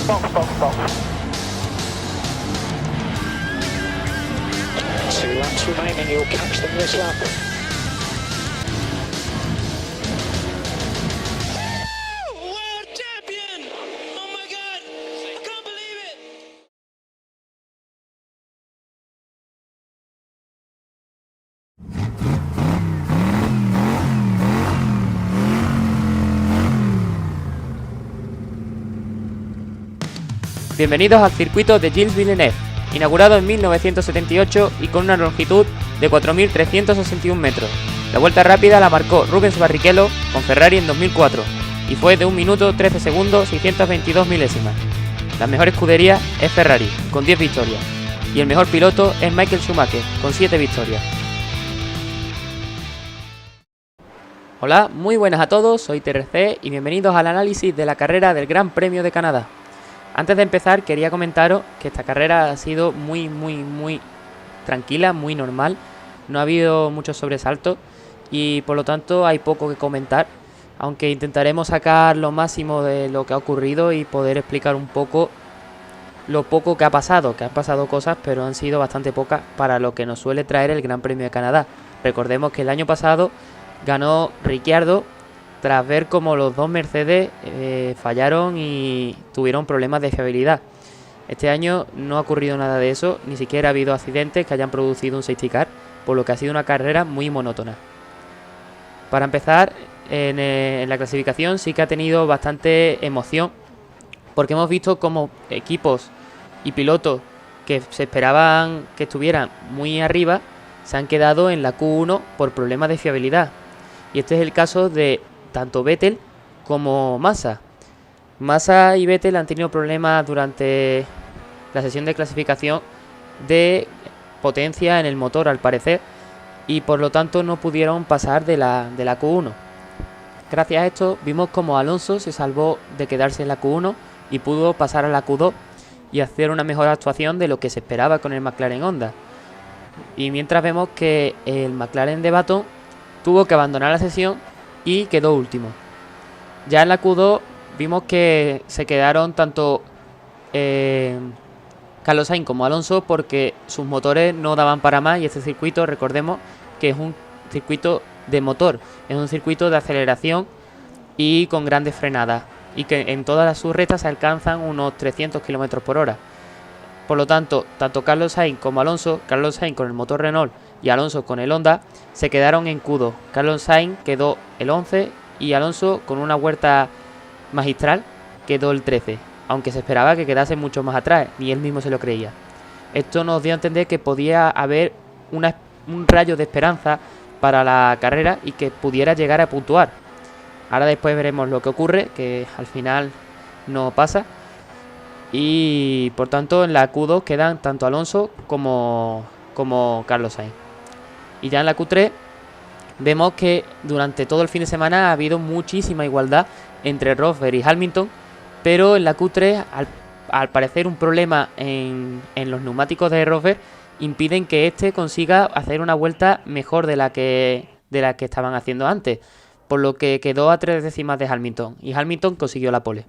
Box, box, box. 2 laps remaining, you'll catch them this lap. World champion! Oh my God! I can't believe it! Bienvenidos al circuito de Gilles Villeneuve, inaugurado en 1978 y con una longitud de 4.361 metros. La vuelta rápida la marcó Rubens Barrichello con Ferrari en 2004 y fue de 1 minuto 13 segundos 622 milésimas. La mejor escudería es Ferrari, con 10 victorias, y el mejor piloto es Michael Schumacher, con 7 victorias. Hola, muy buenas a todos, soy TRC y bienvenidos al análisis de la carrera del Gran Premio de Canadá. Antes de empezar quería comentaros que esta carrera ha sido muy tranquila, muy normal. No ha habido muchos sobresaltos y por lo tanto hay poco que comentar. Aunque intentaremos sacar lo máximo de lo que ha ocurrido y poder explicar un poco lo poco que ha pasado. Que han pasado cosas pero han sido bastante pocas para lo que nos suele traer el Gran Premio de Canadá. Recordemos que el año pasado ganó Ricciardo tras ver cómo los dos Mercedes fallaron y tuvieron problemas de fiabilidad. Este año no ha ocurrido nada de eso, ni siquiera ha habido accidentes que hayan producido un safety car, por lo que ha sido una carrera muy monótona. Para empezar, en la clasificación sí que ha tenido bastante emoción, porque hemos visto como equipos y pilotos que se esperaban que estuvieran muy arriba se han quedado en la Q1 por problemas de fiabilidad. Y este es el caso de tanto Vettel como Massa. Massa y Vettel han tenido problemas durante la sesión de clasificación de potencia en el motor, al parecer, y por lo tanto no pudieron pasar de la Q1. Gracias a esto vimos como Alonso se salvó de quedarse en la Q1 y pudo pasar a la Q2 y hacer una mejor actuación de lo que se esperaba con el McLaren Honda. Y mientras vemos que el McLaren de Baton tuvo que abandonar la sesión y quedó último. Ya en la Q2 vimos que se quedaron tanto Carlos Sainz como Alonso porque sus motores no daban para más, y este circuito, recordemos que es un circuito de motor, es un circuito de aceleración y con grandes frenadas, y que en todas sus rectas se alcanzan unos 300 km por hora. Por lo tanto, tanto Carlos Sainz como Alonso, Carlos Sainz con el motor Renault y Alonso con el Honda, se quedaron en Q2. Carlos Sainz quedó el 11 y Alonso, con una vuelta magistral, quedó el 13, aunque se esperaba que quedase mucho más atrás, ni él mismo se lo creía. Esto nos dio a entender que podía haber un rayo de esperanza para la carrera y que pudiera llegar a puntuar. Ahora después veremos lo que ocurre, que al final no pasa. Y por tanto en la Q2 quedan tanto Alonso como Carlos Sainz. Y ya en la Q3 vemos que durante todo el fin de semana ha habido muchísima igualdad entre Rosberg y Hamilton, pero en la Q3 al parecer un problema en los neumáticos de Rosberg impiden que este consiga hacer una vuelta mejor de la que estaban haciendo antes, por lo que quedó a 3 décimas de Hamilton y Hamilton consiguió la pole.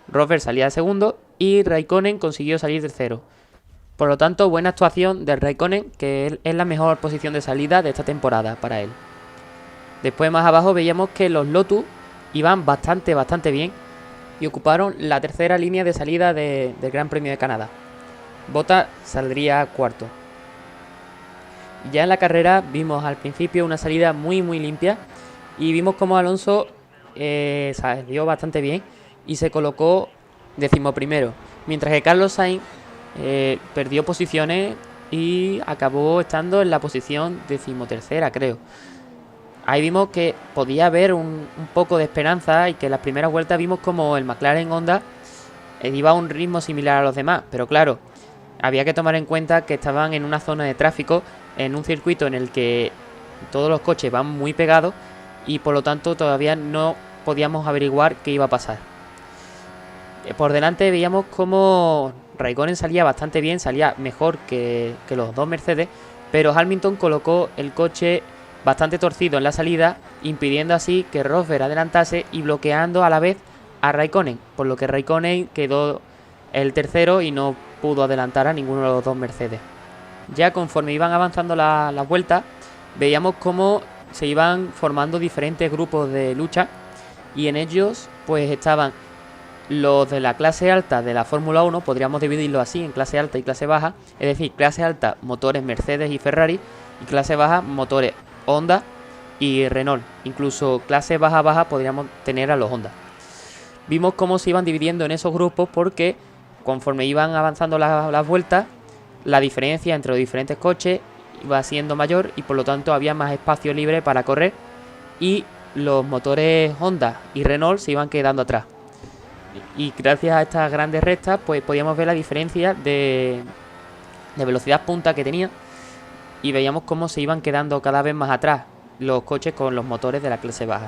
Rosberg salía de segundo y Raikkonen consiguió salir tercero. Por lo tanto, buena actuación de Raikkonen, que es la mejor posición de salida de esta temporada para él. Después más abajo veíamos que los Lotus iban bastante bien y ocuparon la tercera línea de salida del Gran Premio de Canadá. Bottas saldría cuarto. Ya en la carrera vimos al principio una salida muy limpia y vimos como Alonso salió bastante bien y se colocó 11º, mientras que Carlos Sainz perdió posiciones y acabó estando en la posición 13ª, creo. Ahí vimos que podía haber un poco de esperanza y que en las primeras vueltas vimos como el McLaren Honda iba a un ritmo similar a los demás, pero claro, había que tomar en cuenta que estaban en una zona de tráfico, en un circuito en el que todos los coches van muy pegados y por lo tanto todavía no podíamos averiguar qué iba a pasar. Por delante veíamos como Raikkonen salía bastante bien, salía mejor que los dos Mercedes, pero Hamilton colocó el coche bastante torcido en la salida, impidiendo así que Rosberg adelantase y bloqueando a la vez a Raikkonen, por lo que Raikkonen quedó el tercero y no pudo adelantar a ninguno de los dos Mercedes. Ya conforme iban avanzando las vueltas, veíamos cómo se iban formando diferentes grupos de lucha, y en ellos pues estaban los de la clase alta de la Fórmula 1, podríamos dividirlo así en clase alta y clase baja, es decir, clase alta motores Mercedes y Ferrari, y clase baja motores Honda y Renault. Incluso clase baja podríamos tener a los Honda. Vimos cómo se iban dividiendo en esos grupos porque conforme iban avanzando las vueltas, la diferencia entre los diferentes coches iba siendo mayor y por lo tanto había más espacio libre para correr, y los motores Honda y Renault se iban quedando atrás. Y gracias a estas grandes rectas pues podíamos ver la diferencia de velocidad punta que tenía, y veíamos cómo se iban quedando cada vez más atrás los coches con los motores de la clase baja.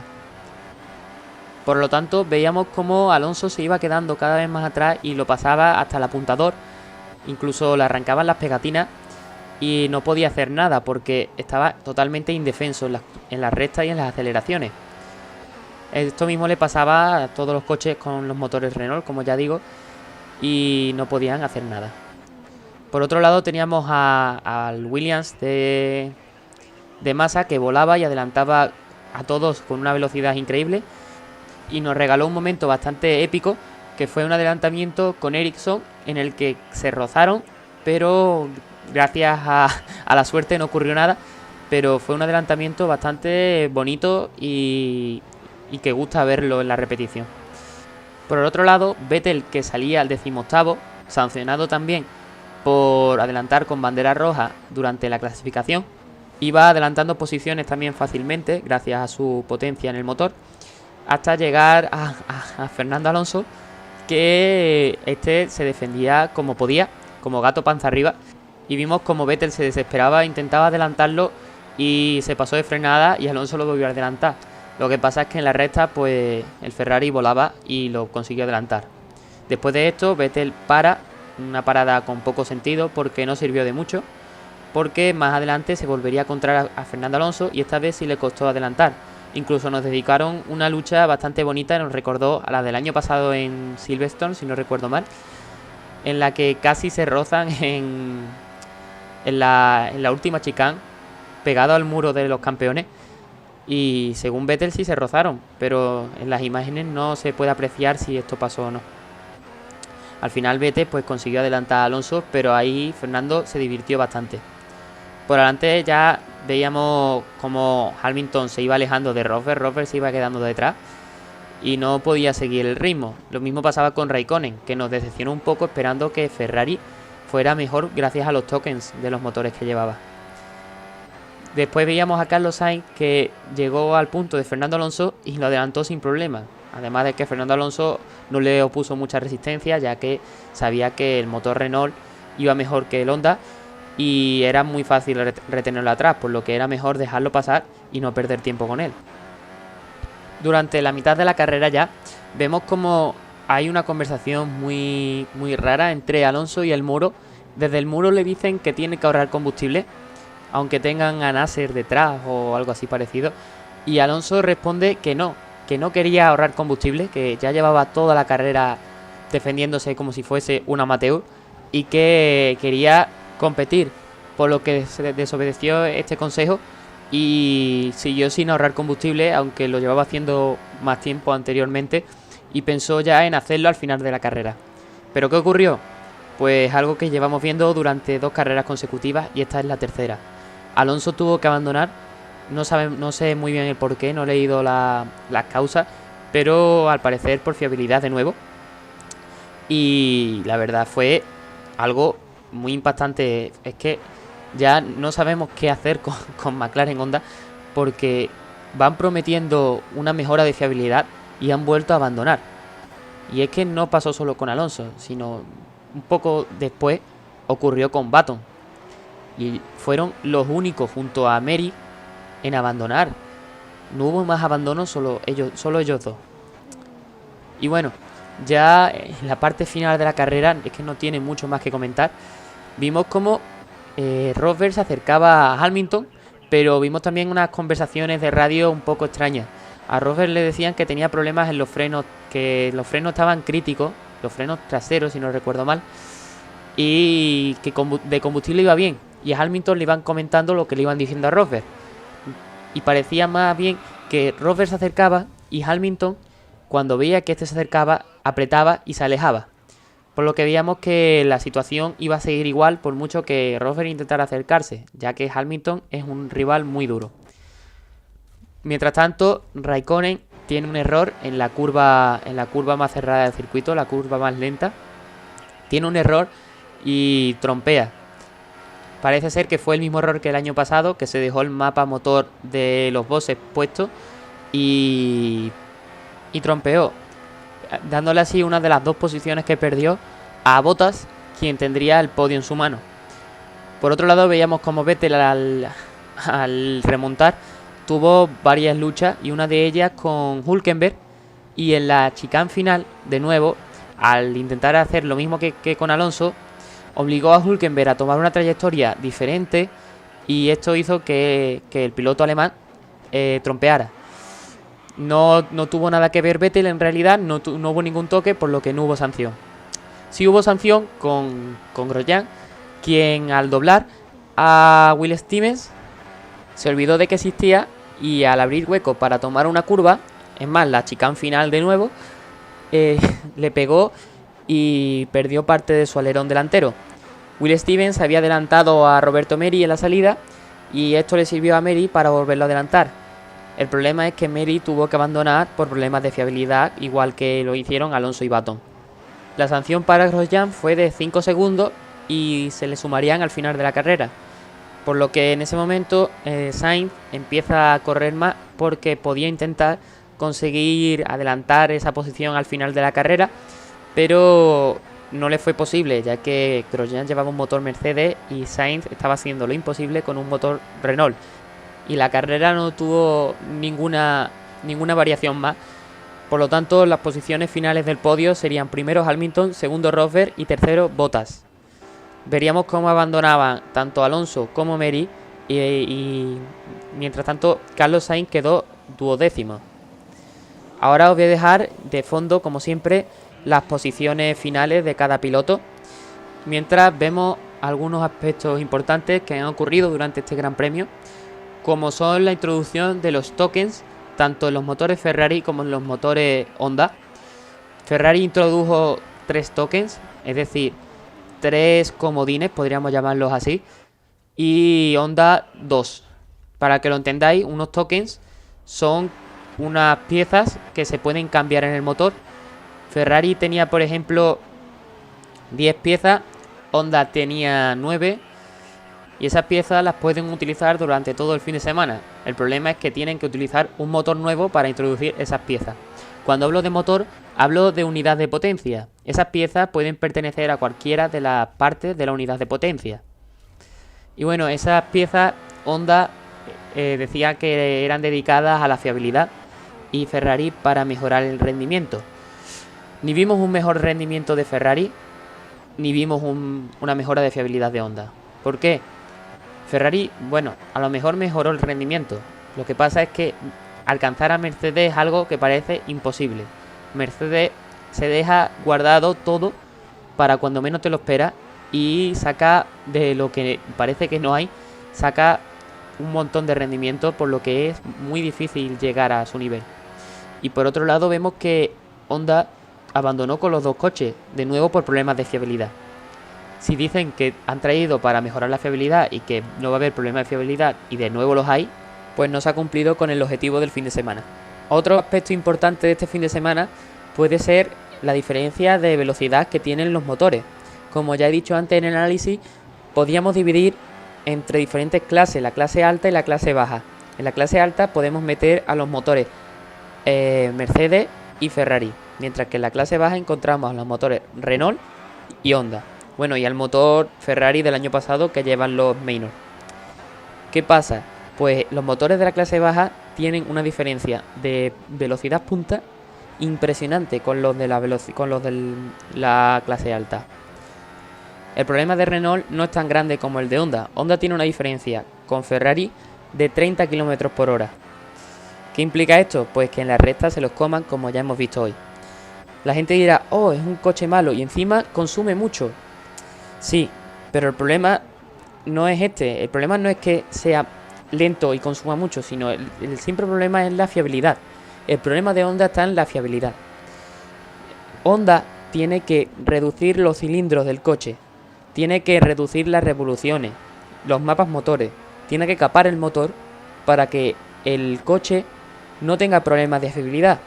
Por lo tanto veíamos cómo Alonso se iba quedando cada vez más atrás y lo pasaba hasta el apuntador, incluso le arrancaban las pegatinas y no podía hacer nada porque estaba totalmente indefenso en las rectas y en las aceleraciones. Esto mismo le pasaba a todos los coches con los motores Renault, como ya digo, y no podían hacer nada. Por otro lado teníamos al Williams de Massa, que volaba y adelantaba a todos con una velocidad increíble, y nos regaló un momento bastante épico, que fue un adelantamiento con Ericsson en el que se rozaron, pero gracias a la suerte no ocurrió nada, pero fue un adelantamiento bastante bonito y que gusta verlo en la repetición. Por el otro lado, Vettel, que salía al 18º, sancionado también por adelantar con bandera roja durante la clasificación, iba adelantando posiciones también fácilmente gracias a su potencia en el motor, hasta llegar a Fernando Alonso, que este se defendía como podía, como gato panza arriba, y vimos como Vettel se desesperaba, intentaba adelantarlo y se pasó de frenada y Alonso lo volvió a adelantar. Lo que pasa es que en la recta pues el Ferrari volaba y lo consiguió adelantar. Después de esto Vettel para, una parada con poco sentido porque no sirvió de mucho, porque más adelante se volvería a encontrar a Fernando Alonso y esta vez sí le costó adelantar. Incluso nos dedicaron una lucha bastante bonita, nos recordó a la del año pasado en Silverstone, si no recuerdo mal, en la que casi se rozan en la última chicane, pegado al muro de los campeones, y según Vettel sí se rozaron, pero en las imágenes no se puede apreciar si esto pasó o no. Al final Vettel pues consiguió adelantar a Alonso, pero ahí Fernando se divirtió bastante. Por delante ya veíamos como Hamilton se iba alejando de Rosberg se iba quedando detrás y no podía seguir el ritmo. Lo mismo pasaba con Raikkonen, que nos decepcionó un poco esperando que Ferrari fuera mejor gracias a los tokens de los motores que llevaba. Después veíamos a Carlos Sainz, que llegó al punto de Fernando Alonso y lo adelantó sin problema. Además de que Fernando Alonso no le opuso mucha resistencia, ya que sabía que el motor Renault iba mejor que el Honda y era muy fácil retenerlo atrás, por lo que era mejor dejarlo pasar y no perder tiempo con él. Durante la mitad de la carrera ya vemos como hay una conversación muy rara entre Alonso y el muro. Desde el muro le dicen que tiene que ahorrar combustible, aunque tengan a Nasser detrás o algo así parecido, y Alonso responde que no quería ahorrar combustible, que ya llevaba toda la carrera defendiéndose como si fuese un amateur y que quería competir, por lo que se desobedeció este consejo y siguió sin ahorrar combustible, aunque lo llevaba haciendo más tiempo anteriormente, y pensó ya en hacerlo al final de la carrera. ¿Pero qué ocurrió? Pues algo que llevamos viendo durante 2 carreras consecutivas, y esta es la tercera. Alonso tuvo que abandonar, no sé muy bien el porqué, no he leído las causas, pero al parecer por fiabilidad de nuevo. Y la verdad fue algo muy impactante. Es que ya no sabemos qué hacer con McLaren Honda, porque van prometiendo una mejora de fiabilidad y han vuelto a abandonar. Y es que no pasó solo con Alonso, sino un poco después ocurrió con Button. Y fueron los únicos junto a Mary en abandonar. No hubo más abandono, solo ellos dos. Y bueno, ya en la parte final de la carrera, es que no tiene mucho más que comentar. Vimos como Rosberg se acercaba a Hamilton, pero vimos también unas conversaciones de radio un poco extrañas. A Rosberg le decían que tenía problemas en los frenos, que los frenos estaban críticos los frenos traseros, si no recuerdo mal, y que de combustible iba bien. Y a Hamilton le iban comentando lo que le iban diciendo a Rosberg. Y parecía más bien que Rosberg se acercaba y Hamilton, cuando veía que este se acercaba, apretaba y se alejaba. Por lo que veíamos que la situación iba a seguir igual por mucho que Rosberg intentara acercarse, ya que Hamilton es un rival muy duro. Mientras tanto, Raikkonen tiene un error en la curva más cerrada del circuito, la curva más lenta. Tiene un error y trompea. Parece ser que fue el mismo error que el año pasado, que se dejó el mapa motor de los bosses puesto y trompeó, dándole así una de las 2 posiciones que perdió a Bottas, quien tendría el podio en su mano. Por otro lado, veíamos como Vettel al remontar tuvo varias luchas y una de ellas con Hülkenberg, y en la chicane final, de nuevo, al intentar hacer lo mismo que con Alonso, obligó a Hülkenberg a tomar una trayectoria diferente y esto hizo que el piloto alemán trompeara. No tuvo nada que ver Vettel en realidad, no hubo ningún toque, por lo que no hubo sanción. Sí hubo sanción con Grosjean, quien al doblar a Will Stevens se olvidó de que existía y al abrir hueco para tomar una curva, es más, la chicane final de nuevo, le pegó y perdió parte de su alerón delantero. Will Stevens había adelantado a Roberto Merhi en la salida y esto le sirvió a Merhi para volverlo a adelantar. El problema es que Merhi tuvo que abandonar por problemas de fiabilidad, igual que lo hicieron Alonso y Button. La sanción para Grosjean fue de 5 segundos y se le sumarían al final de la carrera, por lo que en ese momento Sainz empieza a correr más porque podía intentar conseguir adelantar esa posición al final de la carrera, pero no le fue posible, ya que Grosjean llevaba un motor Mercedes y Sainz estaba haciendo lo imposible con un motor Renault. Y la carrera no tuvo ninguna variación más. Por lo tanto, las posiciones finales del podio serían primero Hamilton, segundo Rosberg y tercero Bottas. Veríamos cómo abandonaban tanto Alonso como Merhi y mientras tanto Carlos Sainz quedó 12º. Ahora os voy a dejar de fondo, como siempre, las posiciones finales de cada piloto, mientras vemos algunos aspectos importantes que han ocurrido durante este Gran Premio, como son la introducción de los tokens, tanto en los motores Ferrari como en los motores Honda. Ferrari introdujo 3 tokens, es decir, 3 comodines, podríamos llamarlos así, y Honda 2. Para que lo entendáis, unos tokens son unas piezas que se pueden cambiar en el motor. Ferrari tenía, por ejemplo, 10 piezas, Honda tenía 9, y esas piezas las pueden utilizar durante todo el fin de semana. El problema es que tienen que utilizar un motor nuevo para introducir esas piezas. Cuando hablo de motor, hablo de unidad de potencia. Esas piezas pueden pertenecer a cualquiera de las partes de la unidad de potencia. Y bueno, esas piezas Honda decía que eran dedicadas a la fiabilidad y Ferrari para mejorar el rendimiento. Ni vimos un mejor rendimiento de Ferrari, ni vimos una mejora de fiabilidad de Honda. ¿Por qué? Ferrari, bueno, a lo mejor mejoró el rendimiento. Lo que pasa es que alcanzar a Mercedes es algo que parece imposible. Mercedes se deja guardado todo para cuando menos te lo esperas y saca de lo que parece que no hay, saca un montón de rendimiento, por lo que es muy difícil llegar a su nivel. Y por otro lado vemos que Honda abandonó con los 2 coches, de nuevo por problemas de fiabilidad. Si dicen que han traído para mejorar la fiabilidad y que no va a haber problemas de fiabilidad y de nuevo los hay, pues no se ha cumplido con el objetivo del fin de semana. Otro aspecto importante de este fin de semana puede ser la diferencia de velocidad que tienen los motores. Como ya he dicho antes en el análisis, podíamos dividir entre diferentes clases, la clase alta y la clase baja. En la clase alta podemos meter a los motores Mercedes y Ferrari, mientras que en la clase baja encontramos a los motores Renault y Honda. Bueno, y al motor Ferrari del año pasado que llevan los Maynard. ¿Qué pasa? Pues los motores de la clase baja tienen una diferencia de velocidad punta impresionante con los de la clase alta. El problema de Renault no es tan grande como el de Honda. Honda tiene una diferencia con Ferrari de 30 km por hora. ¿Qué implica esto? Pues que en la recta se los coman, como ya hemos visto hoy. La gente dirá, oh, es un coche malo y encima consume mucho. Sí, pero el problema no es este. El problema no es que sea lento y consuma mucho, sino el simple problema es la fiabilidad. El problema de Honda está en la fiabilidad. Honda tiene que reducir los cilindros del coche, tiene que reducir las revoluciones, los mapas motores, tiene que capar el motor para que el coche no tenga problemas de fiabilidad.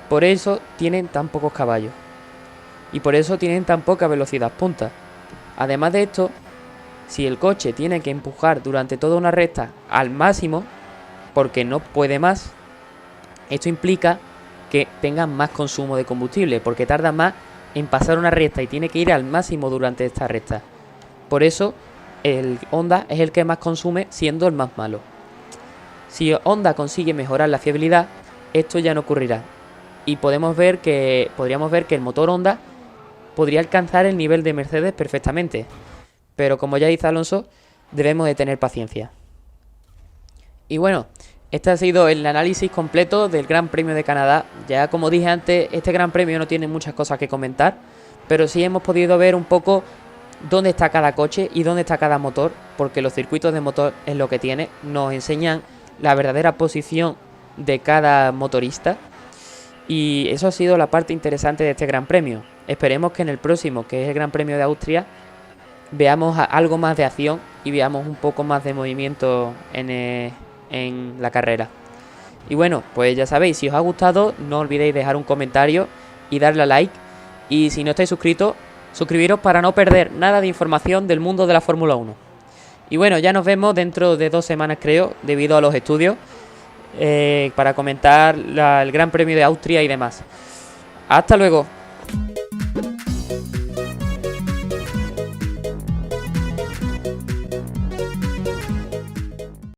Por eso tienen tan pocos caballos y por eso tienen tan poca velocidad punta. Además de esto, si el coche tiene que empujar durante toda una recta al máximo, porque no puede más, esto implica que tenga más consumo de combustible, porque tarda más en pasar una recta y tiene que ir al máximo durante esta recta. Por eso el Honda es el que más consume, siendo el más malo. Si Honda consigue mejorar la fiabilidad, esto ya no ocurrirá. Y podríamos ver que el motor Honda podría alcanzar el nivel de Mercedes perfectamente. Pero como ya dice Alonso, debemos de tener paciencia. Y bueno, este ha sido el análisis completo del Gran Premio de Canadá. Ya como dije antes, este Gran Premio no tiene muchas cosas que comentar, pero sí hemos podido ver un poco dónde está cada coche y dónde está cada motor, porque los circuitos de motor es lo que tiene, nos enseñan la verdadera posición de cada motorista. Y eso ha sido la parte interesante de este Gran Premio. Esperemos que en el próximo, que es el Gran Premio de Austria, veamos algo más de acción y veamos un poco más de movimiento en la carrera. Y bueno, pues ya sabéis, si os ha gustado, no olvidéis dejar un comentario y darle a like. Y si no estáis suscritos, suscribiros para no perder nada de información del mundo de la Fórmula 1. Y bueno, ya nos vemos dentro de 2 semanas, creo, debido a los estudios, para comentar el Gran Premio de Austria y demás. Hasta luego.